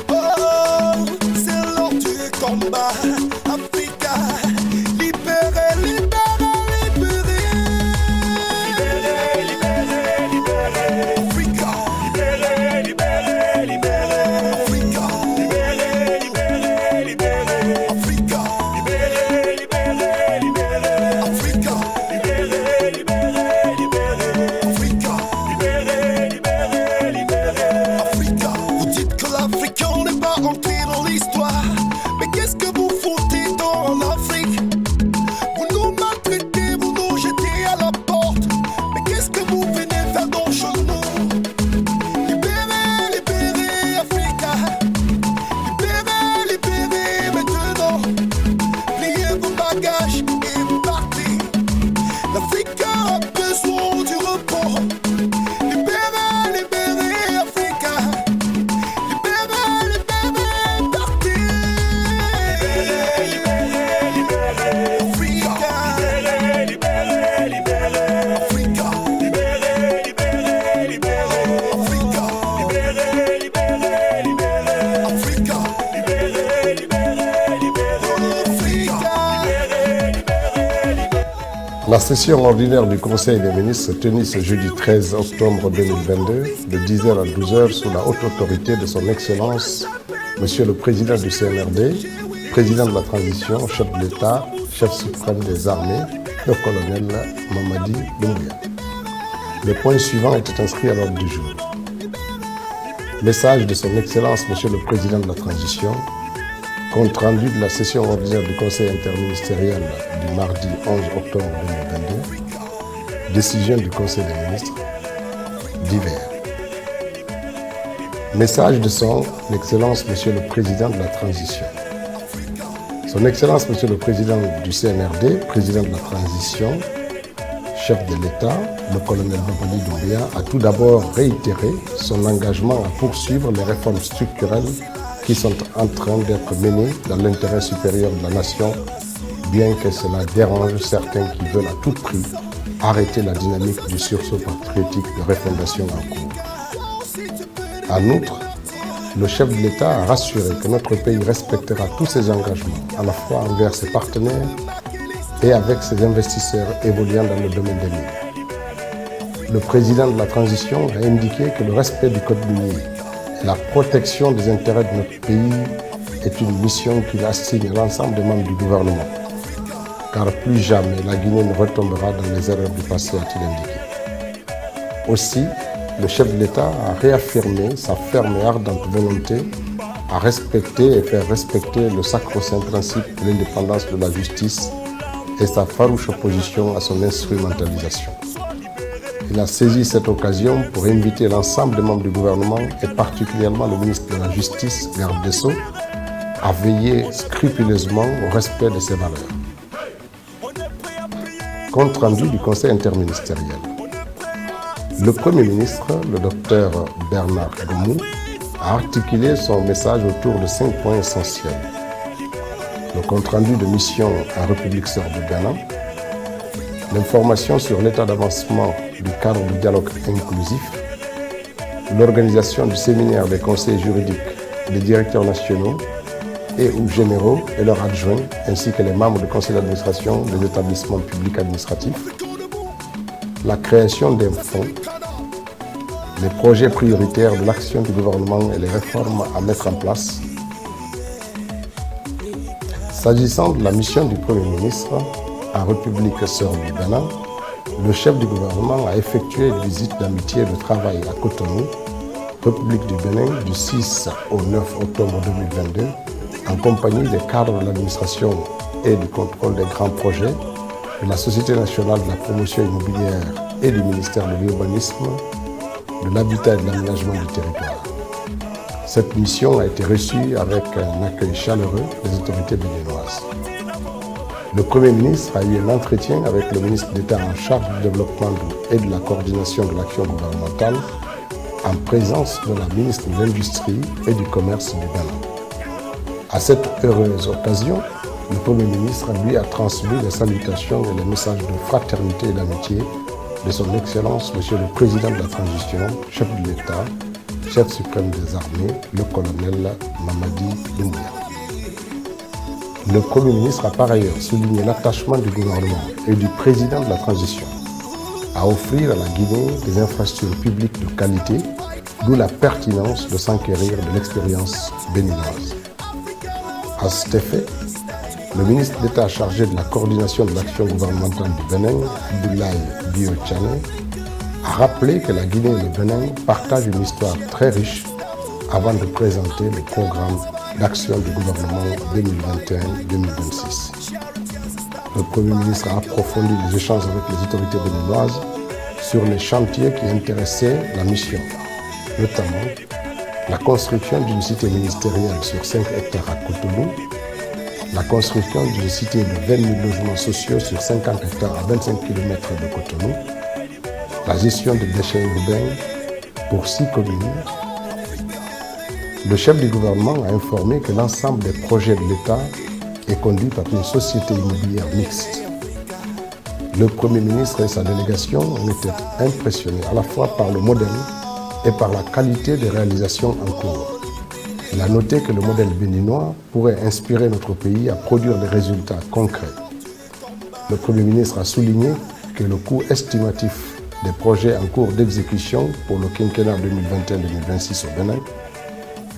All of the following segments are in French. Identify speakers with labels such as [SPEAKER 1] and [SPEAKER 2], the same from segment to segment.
[SPEAKER 1] Oh, c'est l'heure du combat. Africa, libéré, libéré, libéré. Libéré, libéré, libéré. Africa, libéré, libéré, libéré. Africa, libéré, libéré, libéré. Africa, libéré, libéré, libéré. Africa, libéré, libéré, libéré. Africa, libéré, libéré, libéré. Africa. Vous dites que l'Africain n'est pas entré dans l'histoire, mais qu'est-ce que vous foutez dans l'Afrique? Vous nous maltraitez, vous nous jetez à la porte, mais qu'est-ce que vous venez faire dans chez nous? Libérez, libérez Africa, libérez, libérez maintenant. Pliez vos bagages et partez. L'Afrique a besoin du repos. Libérez, libérez Africa, libérez, libérez, partez. Libérez, libérez, Africa, libérez, libérez, libérez Africa, libérez, libérez, libérez Africa, libérez, libérez, libérez Africa, libérez, libérez, libérez Africa, libérez, libérez, libérez.
[SPEAKER 2] La session ordinaire du Conseil des ministres tenue ce jeudi 13 octobre 2022 de 10h à 12h sous la haute autorité de son Excellence, Monsieur le Président du CNRD, Président de la Transition, chef de l'État, chef suprême des armées, le colonel Mamadi Doumbouya. Le point suivant était inscrit à l'ordre du jour. Message de son Excellence, Monsieur le Président de la Transition, compte rendu de la session ordinaire du Conseil interministériel du mardi 11 octobre 2022, décision du Conseil des ministres, divers. Message de son Excellence, Monsieur le Président de la Transition. Son Excellence, Monsieur le Président du CNRD, Président de la Transition, chef de l'État, le colonel Mamadi Doumbouya, a tout d'abord réitéré son engagement à poursuivre les réformes structurelles qui sont en train d'être menées dans l'intérêt supérieur de la nation, bien que cela dérange certains qui veulent à tout prix arrêter la dynamique du sursaut patriotique de refondation en cours. En outre, le chef de l'État a rassuré que notre pays respectera tous ses engagements, à la fois envers ses partenaires et avec ses investisseurs évoluant dans le domaine des mines. Le président de la transition a indiqué que le respect du code minier et la protection des intérêts de notre pays est une mission qu'il assigne à l'ensemble des membres du gouvernement, car plus jamais la Guinée ne retombera dans les erreurs du passé, a-t-il indiqué. Aussi, le chef de l'État a réaffirmé sa ferme et ardente volonté à respecter et faire respecter le sacro-saint principe de l'indépendance de la justice et sa farouche opposition à son instrumentalisation. Il a saisi cette occasion pour inviter l'ensemble des membres du gouvernement et particulièrement le ministre de la Justice, garde des Sceaux, à veiller scrupuleusement au respect de ces valeurs. Compte rendu du Conseil interministériel. Le Premier ministre, le docteur Bernard Gomou, a articulé son message autour de 5 points essentiels. Le compte rendu de mission en République sœur du Ghana, l'information sur l'état d'avancement du cadre du dialogue inclusif, l'organisation du séminaire des conseils juridiques des directeurs nationaux et ou généraux et leurs adjoints, ainsi que les membres du conseil d'administration des établissements publics administratifs, la création d'un fonds, les projets prioritaires de l'action du gouvernement et les réformes à mettre en place. S'agissant de la mission du Premier ministre en République sœur du Ghana, le chef du gouvernement a effectué une visite d'amitié et de travail à Cotonou, République du Bénin, du 6 au 9 octobre 2022, en compagnie des cadres de l'administration et du contrôle des grands projets de la Société nationale de la promotion immobilière et du ministère de l'urbanisme, de l'habitat et de l'aménagement du territoire. Cette mission a été reçue avec un accueil chaleureux des autorités béninoises. Le Premier ministre a eu un entretien avec le ministre d'État en charge du développement et de la coordination de l'action gouvernementale en présence de la ministre de l'Industrie et du Commerce du Ghana. À cette heureuse occasion, le Premier ministre lui a transmis les salutations et les messages de fraternité et d'amitié de son Excellence, Monsieur le Président de la Transition, chef de l'État, chef suprême des armées, le colonel Mamadi Doumbouya. Le Premier ministre a par ailleurs souligné l'attachement du gouvernement et du président de la transition à offrir à la Guinée des infrastructures publiques de qualité, d'où la pertinence de s'enquérir de l'expérience béninoise. À cet effet, le ministre d'État chargé de la coordination de l'action gouvernementale du Bénin, Abdoulaye Bio-Tchane, a rappelé que la Guinée et le Bénin partagent une histoire très riche avant de présenter le programme d'action du gouvernement 2021-2026. Le Premier ministre a approfondi les échanges avec les autorités béninoises sur les chantiers qui intéressaient la mission, notamment la construction d'une cité ministérielle sur 5 hectares à Cotonou, la construction d'une cité de 20 000 logements sociaux sur 50 hectares à 25 km de Cotonou, la gestion des déchets urbains pour 6 communes. Le chef du gouvernement a informé que l'ensemble des projets de l'État est conduit par une société immobilière mixte. Le Premier ministre et sa délégation ont été impressionnés à la fois par le modèle et par la qualité des réalisations en cours. Il a noté que le modèle béninois pourrait inspirer notre pays à produire des résultats concrets. Le Premier ministre a souligné que le coût estimatif des projets en cours d'exécution pour le quinquennat 2021-2026 au Bénin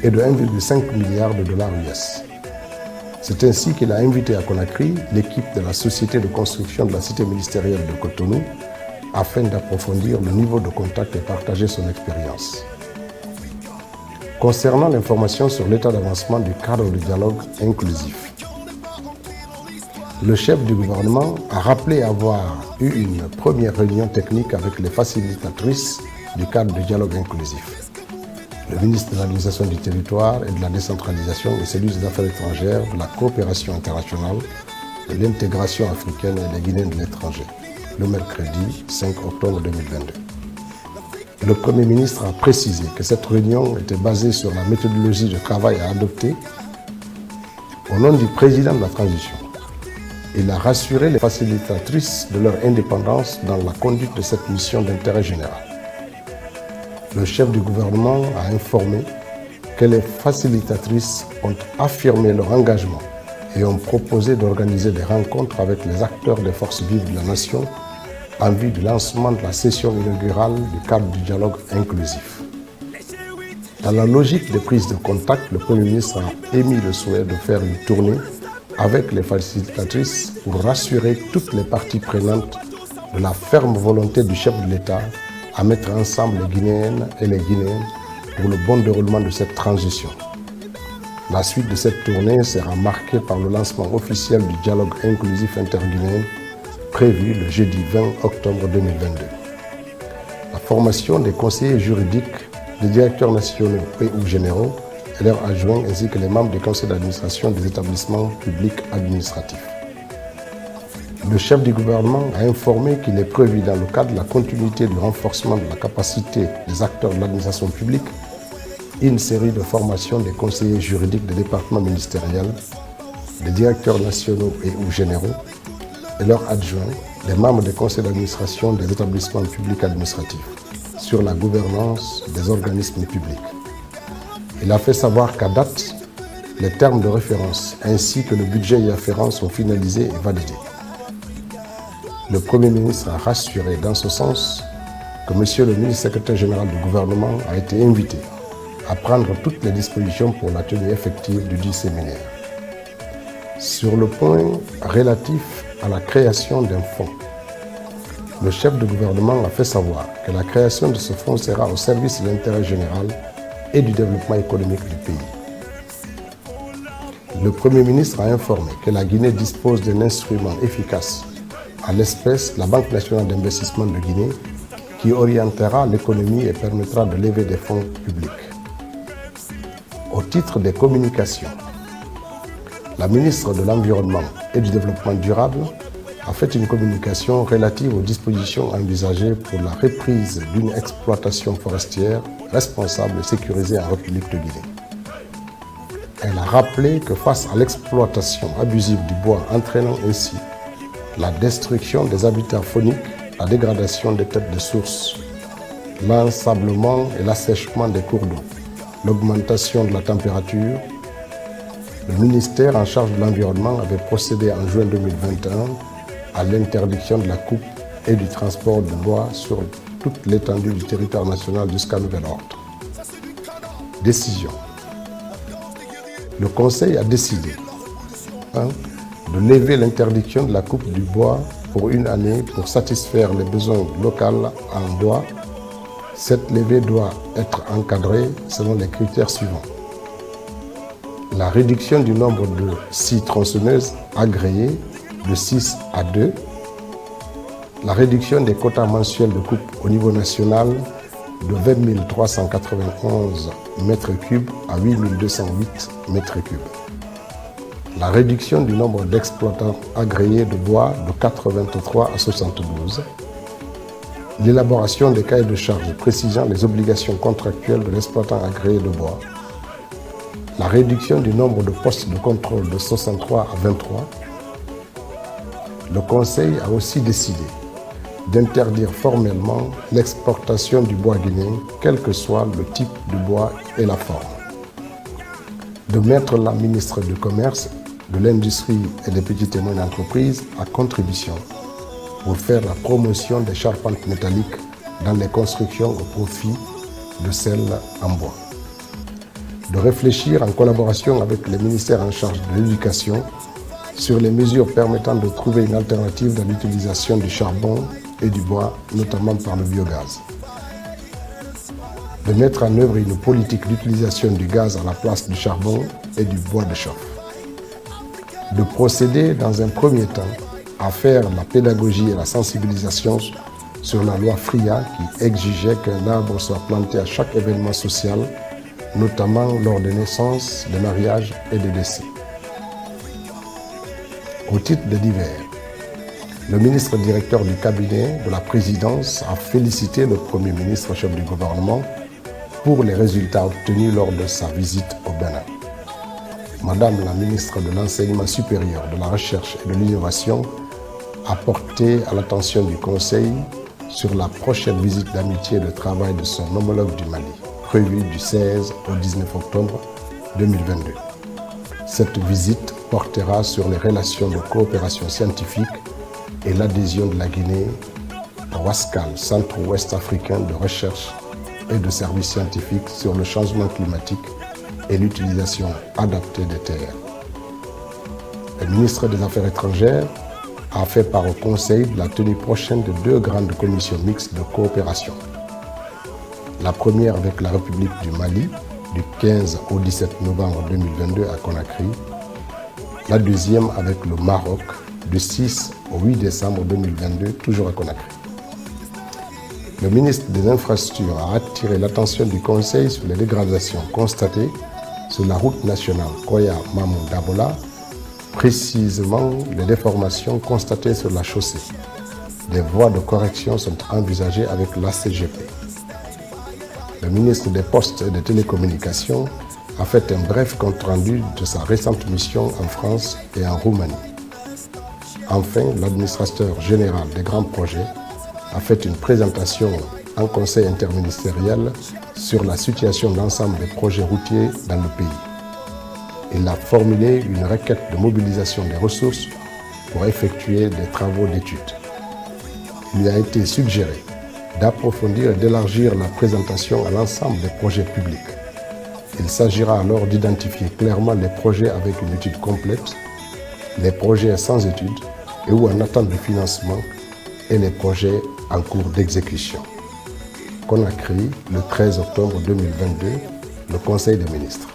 [SPEAKER 2] est de 1,5 milliard de dollars US. C'est ainsi qu'il a invité à Conakry l'équipe de la société de construction de la cité ministérielle de Cotonou afin d'approfondir le niveau de contact et partager son expérience. Concernant l'information sur l'état d'avancement du cadre de dialogue inclusif, le chef du gouvernement a rappelé avoir eu une première réunion technique avec les facilitatrices du cadre de dialogue inclusif. Le ministre de l'Administration du Territoire et de la Décentralisation et celui des Affaires étrangères, de la coopération internationale, de l'intégration africaine et des Guinéens de l'étranger, le mercredi 5 octobre 2022. Le Premier ministre a précisé que cette réunion était basée sur la méthodologie de travail à adopter au nom du président de la transition. Il a rassuré les facilitatrices de leur indépendance dans la conduite de cette mission d'intérêt général. Le chef du gouvernement a informé que les facilitatrices ont affirmé leur engagement et ont proposé d'organiser des rencontres avec les acteurs des forces vives de la nation en vue du lancement de la session inaugurale du cadre du dialogue inclusif. Dans la logique de prise de contact, le Premier ministre a émis le souhait de faire une tournée avec les facilitatrices pour rassurer toutes les parties prenantes de la ferme volonté du chef de l'État à mettre ensemble les Guinéennes et les Guinéens pour le bon déroulement de cette transition. La suite de cette tournée sera marquée par le lancement officiel du dialogue inclusif interguinéen prévu le jeudi 20 octobre 2022. La formation des conseillers juridiques, des directeurs nationaux et ou généraux et leurs adjoints ainsi que les membres du conseil d'administration des établissements publics administratifs. Le chef du gouvernement a informé qu'il est prévu dans le cadre de la continuité du renforcement de la capacité des acteurs de l'administration publique une série de formations des conseillers juridiques des départements ministériels, des directeurs nationaux et ou généraux et leurs adjoints, des membres des conseils d'administration des établissements publics administratifs sur la gouvernance des organismes publics. Il a fait savoir qu'à date, les termes de référence ainsi que le budget y afférent sont finalisés et validés. Le Premier ministre a rassuré dans ce sens que M. le ministre secrétaire général du gouvernement a été invité à prendre toutes les dispositions pour la tenue effective du dit séminaire. Sur le point relatif à la création d'un fonds, le chef de gouvernement a fait savoir que la création de ce fonds sera au service de l'intérêt général et du développement économique du pays. Le Premier ministre a informé que la Guinée dispose d'un instrument efficace, à l'espèce la Banque nationale d'investissement de Guinée, qui orientera l'économie et permettra de lever des fonds publics. Au titre des communications, la ministre de l'Environnement et du Développement durable a fait une communication relative aux dispositions envisagées pour la reprise d'une exploitation forestière responsable et sécurisée en République de Guinée. Elle a rappelé que face à l'exploitation abusive du bois entraînant ainsi la destruction des habitats fauniques, la dégradation des têtes de sources, l'ensablement et l'assèchement des cours d'eau, l'augmentation de la température, le ministère en charge de l'environnement avait procédé en juin 2021 à l'interdiction de la coupe et du transport de bois sur toute l'étendue du territoire national jusqu'à nouvel ordre. Décision. Le Conseil a décidé de lever l'interdiction de la coupe du bois pour une année pour satisfaire les besoins locaux en bois. Cette levée doit être encadrée selon les critères suivants. La réduction du nombre de scies tronçonneuses agréées de 6 à 2, la réduction des quotas mensuels de coupe au niveau national de 20 391 m3 à 8 208 m3, la réduction du nombre d'exploitants agréés de bois de 83 à 72, l'élaboration des cahiers de charges précisant les obligations contractuelles de l'exploitant agréé de bois, la réduction du nombre de postes de contrôle de 63 à 23. Le Conseil a aussi décidé d'interdire formellement l'exportation du bois guinéen, quel que soit le type de bois et la forme. De mettre la ministre du Commerce, de l'Industrie et des petites et moyennes entreprises à contribution pour faire la promotion des charpentes métalliques dans les constructions au profit de celles en bois. De réfléchir en collaboration avec les ministères en charge de l'éducation sur les mesures permettant de trouver une alternative dans l'utilisation du charbon et du bois, notamment par le biogaz. De mettre en œuvre une politique d'utilisation du gaz à la place du charbon et du bois de chauffe. De procéder dans un premier temps à faire la pédagogie et la sensibilisation sur la loi FRIA qui exigeait qu'un arbre soit planté à chaque événement social, notamment lors des naissances, des mariages et des décès. Au titre des divers, le ministre directeur du cabinet de la présidence a félicité le Premier ministre chef du gouvernement pour les résultats obtenus lors de sa visite au Bénin. Madame la ministre de l'Enseignement supérieur, de la Recherche et de l'Innovation a porté à l'attention du Conseil sur la prochaine visite d'amitié et de travail de son homologue du Mali, prévue du 16 au 19 octobre 2022. Cette visite portera sur les relations de coopération scientifique et l'adhésion de la Guinée au WASCAL, Centre Ouest Africain de Recherche et de Services Scientifiques sur le changement climatique et l'utilisation adaptée des terres. Le ministre des Affaires étrangères a fait part au Conseil de la tenue prochaine de 2 grandes commissions mixtes de coopération. La première avec la République du Mali, du 15 au 17 novembre 2022 à Conakry. La deuxième avec le Maroc, du 6 au 8 décembre 2022, toujours à Conakry. Le ministre des Infrastructures a attiré l'attention du Conseil sur les dégradations constatées sur la route nationale Koya-Mamou-Dabola, précisément les déformations constatées sur la chaussée. Des voies de correction sont envisagées avec l'ACGP. Le ministre des Postes et des Télécommunications a fait un bref compte-rendu de sa récente mission en France et en Roumanie. Enfin, l'administrateur général des grands projets a fait une présentation en conseil interministériel sur la situation de l'ensemble des projets routiers dans le pays. Il a formulé une requête de mobilisation des ressources pour effectuer des travaux d'études. Il lui a été suggéré d'approfondir et d'élargir la présentation à l'ensemble des projets publics. Il s'agira alors d'identifier clairement les projets avec une étude complète, les projets sans étude et ou en attente de financement et les projets en cours d'exécution. Conakry, le 13 octobre 2022, le Conseil des ministres.